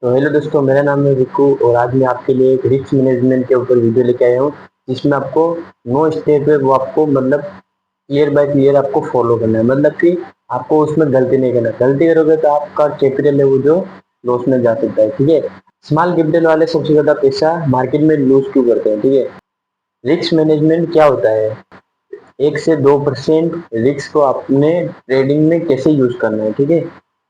तो हेलो दोस्तों, मेरा नाम है रिकू और आज मैं आपके लिए एक रिस्क मैनेजमेंट के ऊपर वीडियो लेके आया हूँ, जिसमें आपको 9 स्टेप है वो आपको मतलब क्लियर बाय क्लियर आपको फॉलो करना है। मतलब कि आपको उसमें गलती नहीं करना। गलती करोगे तो आपका कैपिटल है वो जो लॉस में जा सकता है। ठीक है। स्मॉल कैपिटल वाले सबसे ज्यादा पैसा मार्केट में लूज क्यों करते हैं? ठीक है। रिस्क मैनेजमेंट क्या होता है? 1 से 2% रिस्क को अपने ट्रेडिंग में कैसे यूज करना है, ठीक है,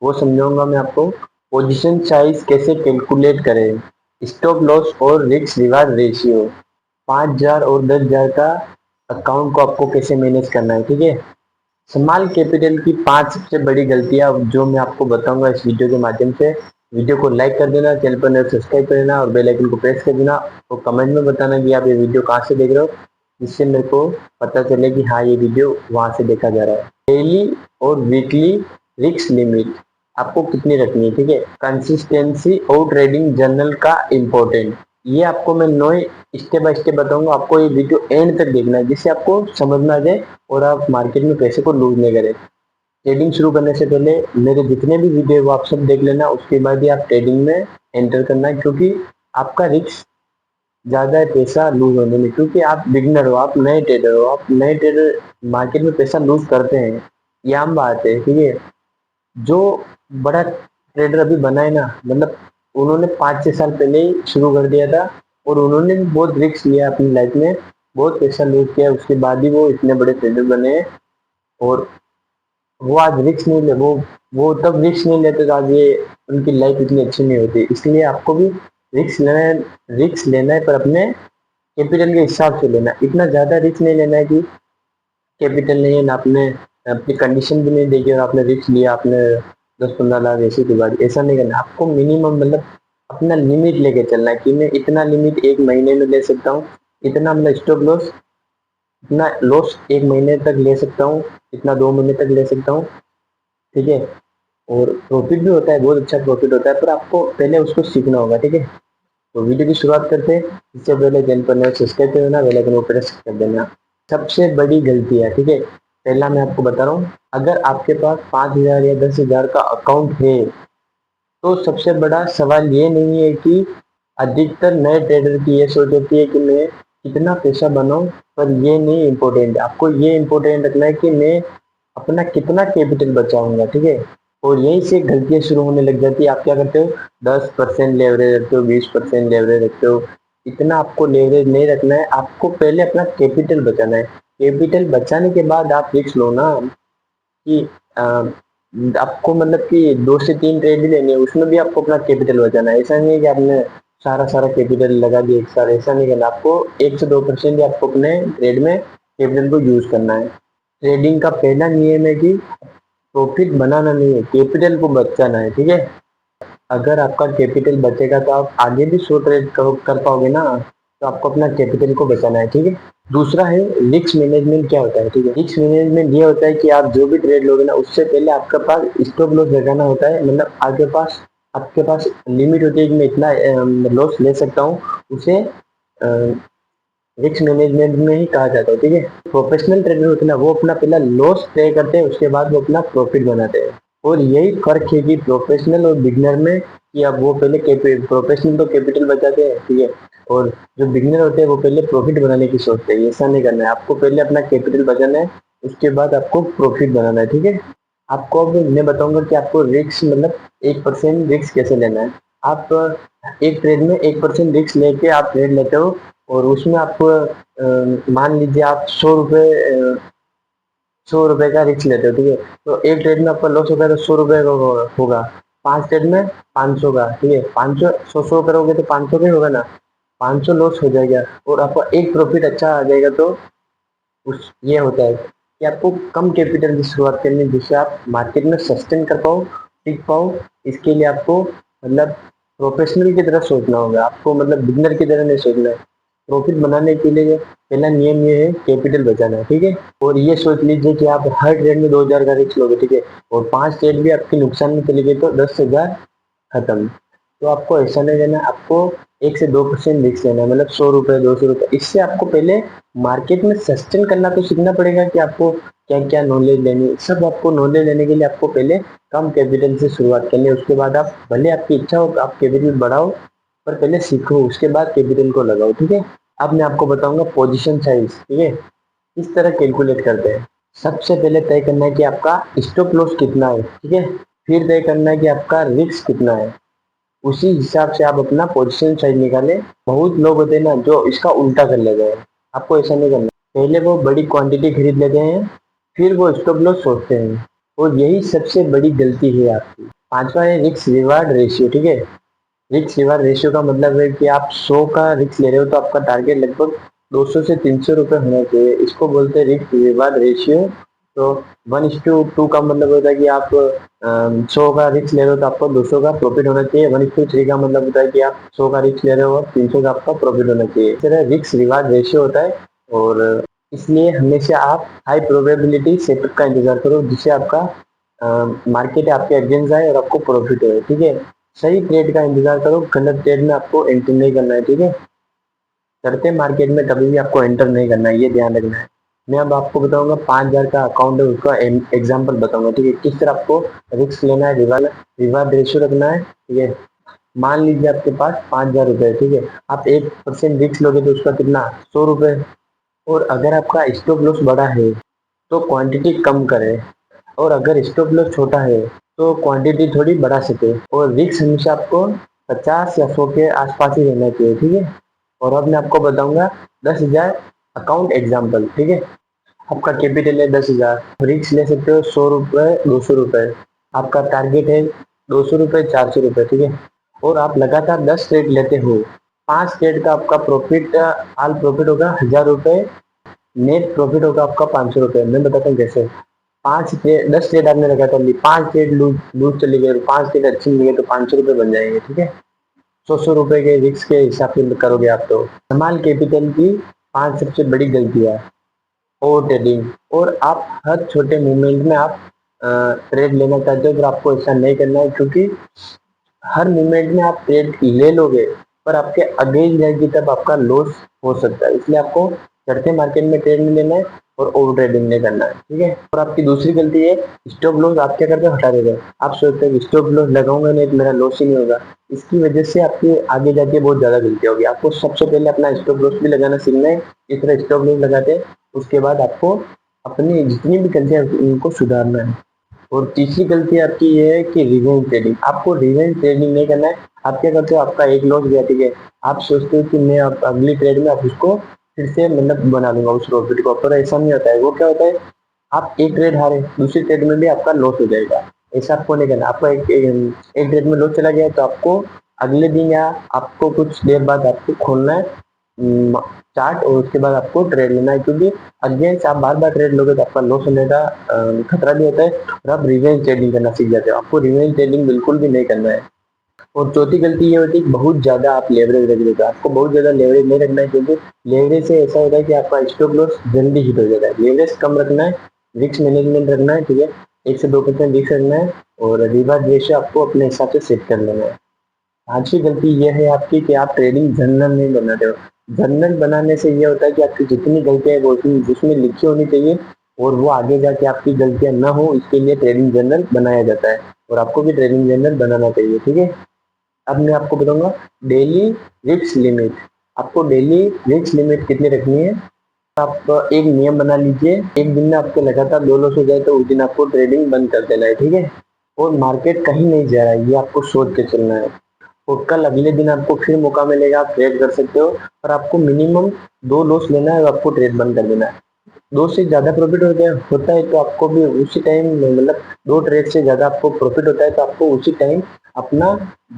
वो समझाऊंगा मैं आपको। पोजीशन साइज कैसे कैलकुलेट करें, स्टॉप लॉस और रिस्क रिवार्ड रेशियो, 5,000 और 10,000 का अकाउंट को आपको कैसे मैनेज करना है, ठीक है। स्मॉल कैपिटल की 5 सबसे बड़ी गलतियां जो मैं आपको बताऊंगा इस वीडियो के माध्यम से। वीडियो को लाइक कर देना, चैनल पर नए सब्सक्राइब कर देना और बेल आइकन को प्रेस कर देना और कमेंट में बताना कि आप ये वीडियो कहाँ से देख रहे हो, जिससे मेरे को पता चले कि हाँ ये वीडियो वहां से देखा जा रहा है। डेली और वीकली रिस्क लिमिट आपको कितनी रखनी है, ठीक है। कंसिस्टेंसी और ट्रेडिंग जर्नल का इम्पोर्टेंट, ये आपको मैं 9 स्टेप बाय स्टेप बताऊंगा। आपको ये वीडियो एंड तक देखना है जिससे आपको समझ में आ जाए और आप मार्केट में पैसे को लूज नहीं करें। ट्रेडिंग शुरू करने से पहले मेरे जितने भी वीडियो है वो आप सब देख लेना, उसके बाद ही आप ट्रेडिंग में एंटर करना है, क्योंकि आपका रिस्क ज्यादा है पैसा लूज होने में। क्योंकि आप बिगनर हो, आप नए ट्रेडर हो, आप नए ट्रेडर मार्केट में पैसा लूज करते हैं, ये आम बात है, ठीक है। जो बड़ा ट्रेडर अभी बना है ना, मतलब उन्होंने 5-6 साल पहले ही शुरू कर दिया था और उन्होंने भी बहुत रिस्क लिया अपनी लाइफ में, बहुत पैसा लूज किया, उसके बाद ही वो इतने बड़े ट्रेडर बने हैं। और वो आज रिस्क नहीं ले वो तब रिस्क नहीं लेते तो आज ये उनकी लाइफ इतनी अच्छी नहीं होती। इसलिए आपको भी रिस्क लेना है, पर अपने कैपिटल के हिसाब से लेना। इतना ज्यादा रिस्क नहीं लेना है कि कैपिटल नहीं है ना, आपने अपनी कंडीशन भी नहीं देखी और आपने रिस्क लिया, आपने 10-15 लाख ऐसे की बात, ऐसा नहीं करना। आपको मिनिमम मतलब अपना लिमिट लेके चलना है कि मैं इतना लिमिट 1 महीने में ले सकता हूँ, इतना मतलब स्टॉप लॉस, इतना लॉस 1 महीने तक ले सकता हूँ, इतना 2 महीने तक ले सकता हूँ, ठीक है। और प्रॉफिट भी होता है, बहुत अच्छा प्रॉफिट होता है, पर आपको पहले उसको सीखना होगा, ठीक है। तो वीडियो की शुरुआत करते हैं। इससे पहले चैनल पर नए सब्सक्राइब कर देना, बेल आइकन को प्रेस कर देना। सबसे बड़ी गलती है, ठीक है, पहला मैं आपको बता रहा हूँ। अगर आपके पास 5,000 या 10,000 का अकाउंट है तो सबसे बड़ा सवाल ये नहीं है कि अधिकतर नए ट्रेडर की ये सोच होती है कि मैं कितना पैसा बनाऊं, पर ये नहीं इम्पोर्टेंट। आपको ये इम्पोर्टेंट रखना है कि मैं अपना कितना कैपिटल बचाऊंगा, ठीक है। और यहीं से गलतियां शुरू होने लग जाती है। आप क्या करते हो, 10% लेवरेज रखते हो, 20% लेवरेज रखते हो। इतना आपको लेवरेज नहीं रखना है, आपको पहले अपना कैपिटल बचाना है। कैपिटल बचाने के बाद आप रिस्क लो ना, कि आपको मतलब कि 2 से 3 ट्रेड ही लेनी है, उसमें भी आपको अपना कैपिटल बचाना है। ऐसा नहीं है कि आपने सारा सारा कैपिटल लगा दिया एक साथ, ऐसा नहीं करना। आपको 1 से 2% ही आपको अपने ट्रेड में कैपिटल को यूज करना है। ट्रेडिंग का पहला नियम है कि प्रॉफिट बनाना नहीं है, कैपिटल को बचाना है, ठीक है। अगर आपका कैपिटल बचेगा तो आप आगे भी 100 ट्रेड कर पाओगे ना। तो आपको अपना कैपिटल को बचाना है, ठीक है। दूसरा है रिस्क मैनेजमेंट क्या होता है, ठीक है। रिस्क मैनेजमेंट ये होता है कि आप जो भी ट्रेड लोगे ना, उससे पहले आपके पास स्टॉप लॉस लगाना होता है। मतलब आपके पास लिमिट होती है कि मैं इतना लॉस ले सकता हूँ, उसे रिस्क मैनेजमेंट में ही कहा जाता है, ठीक है। प्रोफेशनल ट्रेडर होते हैं ना, वो अपना पहला लॉस तय करते हैं, उसके बाद वो अपना प्रॉफिट बनाते हैं। और यही फर्क है कि प्रोफेशनल और बिगनर में, कि अब वो पहले प्रोफेशनल तो कैपिटल बचाते हैं, ठीक है, और जो बिगनर होते हैं वो पहले प्रॉफिट बनाने की सोचते हैं। ऐसा नहीं करना है, आपको पहले अपना कैपिटल बचाना है, उसके बाद आपको प्रॉफिट बनाना है, ठीक है। आपको अब मैं बताऊंगा कि आपको रिस्क मतलब 1% रिस्क कैसे लेना है। आप एक ट्रेड में 1% रिस्क लेके आप ट्रेड लेते हो और उसमें आप मान लीजिए आप 100 रुपए का रिस्क लेते हो, ठीक है। तो एक ट्रेड में आपका लॉस होगा तो 100 रुपए का होगा, 5 ट्रेड में 500 का, ठीक है। 500 100 करोगे तो 500 का ही होगा ना, 500 लॉस हो जाएगा और आपका एक प्रॉफिट अच्छा आ जाएगा। तो उस ये होता है कि आपको कम कैपिटल की शुरुआत करनी है, जिससे आप मार्केट में सस्टेन कर पाओ, टिक पाओ। इसके लिए आपको मतलब प्रोफेशनल की तरह सोचना होगा, आपको मतलब बिगनर की तरह नहीं सोचना है। प्रॉफिट बनाने के लिए पहला नियम ये है कैपिटल बचाना है, ठीक है। और ये सोच लीजिए कि आप हर ट्रेड में 2,000 का रिस्क लोगे, ठीक है, और 5 ट्रेड भी आपके नुकसान में चले गए तो 10,000 खत्म। तो आपको ऐसा नहीं रहना, आपको 1 से 2% रिस्क लेना है, मतलब 100 रुपए 200 रुपए। इससे आपको पहले मार्केट में सस्टेन करना तो सीखना पड़ेगा कि आपको क्या क्या नॉलेज लेनी है। सब आपको नॉलेज लेने के लिए आपको पहले कम कैपिटल से शुरुआत करनी है। उसके बाद आप भले आपकी इच्छा हो आप कैपिटल बढ़ाओ, पर पहले सीखो, उसके बाद कैपिटल को लगाओ, ठीक है। अब मैं आपको बताऊंगा पोजीशन साइज, ठीक है, इस तरह कैलकुलेट करते हैं। सबसे पहले तय करना है कि आपका स्टॉप लॉस कितना है, ठीक है। फिर तय करना है कि आपका रिस्क कितना है, उसी हिसाब से आप अपना पोजीशन साइज निकालें। बहुत लोग होते हैं ना जो इसका उल्टा कर लेते हैं, आपको ऐसा नहीं करना। पहले वो बड़ी क्वांटिटी खरीद लेते हैं, फिर वो स्टॉप लॉस सोचते हैं, और यही सबसे बड़ी गलती है आपकी। पांचवा है रिस्क रिवार्ड रेशियो, ठीक है। रिस्क रिवार्ड रेशियो का मतलब है कि आप 100 का रिस्क ले रहे हो तो आपका टारगेट लगभग 200 से 300 रुपए होना चाहिए। इसको बोलते हैं रिस्क रिवार्ड रेशियो। तो 1:2 का मतलब होता है कि आप 100 का रिस्क ले रहे हो तो आपको 200 का प्रॉफिट होना चाहिए। 1:3 का मतलब होता है कि आप 100 का रिस्क ले रहे हो और 300 का आपका प्रॉफिट होना चाहिए। इस तरह रिस्क रिवार्ड रेशियो होता है। और इसलिए हमेशा आप हाई प्रोबेबिलिटी सेटअप का इंतजार करो, जिससे आपका मार्केट आपके अगेंस्ट आए और आपको प्रॉफिट हो, ठीक है। सही ट्रेड का इंतजार करो, गलत ट्रेड में आपको एंटर नहीं करना है, ठीक है। चढ़ते मार्केट में कभी भी आपको एंटर नहीं करना है, ये ध्यान रखना है। मैं अब आपको बताऊंगा 5,000 का अकाउंट है उसका एग्जाम्पल बताऊंगा, ठीक है। किस तरह आपको रिस्क लेना है, रिवार्ड रेशियो रखना है, ठीक है। मान लीजिए आपके पास 5,000 रुपए, ठीक है। आप 1% रिस्क लोगे तो उसका कितना, 100 रुपए। और अगर आपका स्टॉप लॉस बड़ा है तो क्वांटिटी कम करें, और अगर स्टॉप लॉस छोटा है तो क्वांटिटी थोड़ी बढ़ा सके। और रिस्क हमेशा आपको 50 या 100 के आसपास ही रहना चाहिए, ठीक है। और अब मैं आपको बताऊंगा 10,000 अकाउंट एग्जाम्पल, ठीक है। आपका कैपिटल है 10,000, रिस्क ले सकते हो 100 रुपए 200 रुपए। आपका टारगेट है 200 रुपए 400 रुपए, ठीक है। और आप लगातार 10 ट्रेड लेते हो, 5 ट्रेड का आपका प्रॉफिट हाल प्रॉफिट होगा 1,000 रुपए, नेट प्रॉफिट होगा आपका 500 रुपए। मैं बताता हूँ कैसे। 10 ट्रेड आपने लगातार ली, 5 ट्रेड लूज लूज चली गई, 5 ट्रेड अच्छी नहीं गई तो 500 रुपए बन जाएंगे, ठीक है। 100 रुपए के रिस्क के हिसाब से करोगे आप तो। स्मॉल कैपिटल की 5 सबसे बड़ी गलतियां। ओवर ट्रेडिंग, और आप हर छोटे मूवमेंट में आप ट्रेड लेना चाहते हो, पर आपको ऐसा नहीं करना है, क्योंकि हर मूवमेंट में आप ट्रेड ले लोगे पर आपके अगेंस्ट जाएगी तब आपका लॉस हो सकता है। इसलिए आपको चढ़ते मार्केट में ट्रेड नहीं लेना है और ओवर ट्रेडिंग नहीं करना है, ठीक है। और आपकी दूसरी गलती है स्टॉप लॉस आप क्या करते हो, हटा देते हो। आप सोचते हो स्टॉप लॉस लगाऊंगा नहीं तो मेरा लॉस ही नहीं होगा। इसकी वजह से आपकी आगे जाके बहुत ज्यादा गलती होगी। आपको सबसे पहले अपना स्टॉप लॉस भी लगाना सीखना है। इस तरह स्टॉप लॉस लगाते हैं, उसके बाद आपको अपनी जितनी भी गलतियां उनको सुधारना है। और तीसरी गलती आपकी ये है कि रिवेंज ट्रेडिंग। आपको रिवेंज ट्रेडिंग नहीं करना है। आप क्या करते हो, आपका एक लॉस गया, ठीक है। आप सोचते हो कि मैं अब अगली ट्रेड में आप उसको फिर से मतलब बना लूंगा उस प्रॉफिट को, पर ऐसा नहीं होता है। वो क्या होता है, आप एक ट्रेड हारे दूसरी ट्रेड में भी आपका लॉस हो जाएगा। ऐसा आपको नहीं करना। आपका एक ट्रेड में लॉस चला गया तो आपको अगले दिन या आपको कुछ देर बाद आपको खोलना है चार्ट, और उसके बाद आपको ट्रेड लेना है, क्योंकि अगेंस्ट आप बार बार ट्रेड लोगे तो आपका लॉस होने का खतरा भी होता है। और आप रिवेंज ट्रेडिंग करना सीख जाते हो। आपको रिवेंज ट्रेडिंग बिल्कुल भी नहीं करना है। और चौथी गलती ये होती है कि बहुत ज्यादा आप लेवरेज रख देते हो। आपको बहुत ज्यादा लेवरेज नहीं रखना है, क्योंकि लेवरेज से ऐसा होता है कि आपका स्टॉप लॉस जल्दी हिट हो जाता है। लेवरेज कम रखना है, रिस्क मैनेजमेंट रखना है, ठीक है। 1 से 2% रिस्क रखना है, और रिवार्ड रेशियो आपको अपने हिसाब से सेट कर लेना है। पांचवी गलती यह है आपकी कि आप ट्रेडिंग जर्नल नहीं बनाते हो। जर्नल बनाने से ये होता है कि आपकी जितनी गलतियां है वो उसमें लिखी होनी चाहिए, और वो आगे जाके आपकी गलतियां ना हो इसके लिए ट्रेडिंग जर्नल बनाया जाता है। और आपको भी ट्रेडिंग जर्नल बनाना चाहिए, ठीक है। अब मैं आपको बताऊंगा डेली रिस्क लिमिट। आपको डेली रिस्क लिमिट कितनी रखनी है। आप एक नियम बना लीजिए, एक दिन में आपको लगातार 2 लॉस हो जाए तो उस दिन आपको ट्रेडिंग बंद कर देना है, ठीक है। और मार्केट कहीं नहीं जा रहा है ये आपको सोच के चलना है। और कल अगले दिन आपको फिर मौका मिलेगा, आप ट्रेड कर सकते हो, पर आपको मिनिमम 2 लॉस लेना है और आपको ट्रेड बंद कर देना है। 2 से ज्यादा प्रॉफिट हो गया होता है तो आपको भी उसी टाइम मतलब 2 ट्रेड से ज्यादा आपको प्रॉफिट होता है तो आपको उसी टाइम अपना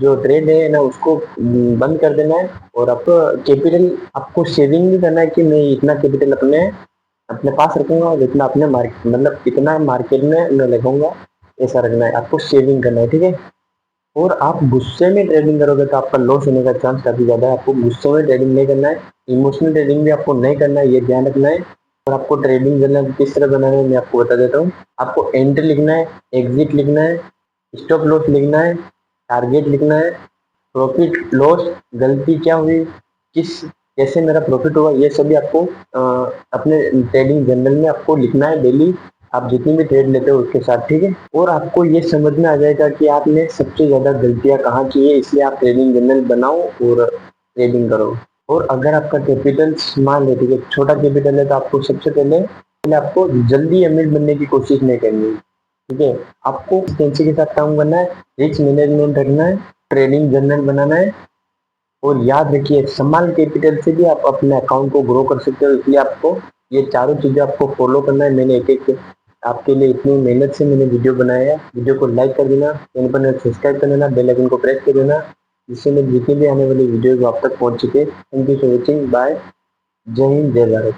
जो ट्रेड है ना उसको बंद कर देना है। और आपको कैपिटल आपको सेविंग भी करना है कि मैं इतना कैपिटल अपने अपने पास रखूंगा और इतना अपने मार्केट मतलब इतना मार्केट में मैं लगाऊंगा, ऐसा रखना है। आपको सेविंग करना है, ठीक है। और आप गुस्से में ट्रेडिंग करोगे तो आपका लॉस होने का चांस काफी ज्यादा है। आपको गुस्से में ट्रेडिंग नहीं करना है, इमोशनल ट्रेडिंग भी आपको नहीं करना है, ये ध्यान रखना है। और आपको ट्रेडिंग जर्नल किस तरह बनाना है मैं आपको बता देता हूँ। आपको एंट्री लिखना है, एग्जिट लिखना है, स्टॉप लॉस लिखना है, टारगेट लिखना है, प्रॉफिट लॉस, गलती क्या हुई, किस कैसे मेरा प्रॉफिट हुआ, ये सभी आपको अपने ट्रेडिंग जर्नल में आपको लिखना है डेली, आप जितनी भी ट्रेड लेते हो उसके साथ, ठीक है। और आपको ये समझ में आ जाएगा कि आपने सबसे ज्यादा गलतियां कहाँ की है, इसलिए आप ट्रेडिंग जर्नल बनाओ और ट्रेडिंग करो। और अगर आपका कैपिटल स्मॉल है, ठीक है, छोटा कैपिटल है, तो आपको सबसे पहले आपको जल्दी अमीर बनने की कोशिश नहीं करनी है, ठीक है। आपको कंसिस्टेंसी के साथ काम करना है, रिस्क मैनेजमेंट रखना है, ट्रेडिंग जर्नल बनाना है। और याद रखिए, स्मॉल कैपिटल से भी आप अपने अकाउंट को ग्रो कर सकते हो, इसलिए आपको ये चारों चीजें आपको फॉलो करना है। मैंने एक एक आपके लिए इतनी मेहनत से मैंने वीडियो बनाया है। वीडियो को लाइक कर देना, चैनल पर सब्सक्राइब कर देना, बेल आइकन को प्रेस कर देना, जिससे मेरी जितनी भी आने वाली वीडियो आप तक पहुंच सके। Thank you for watching, bye. जय हिंद, जय भारत।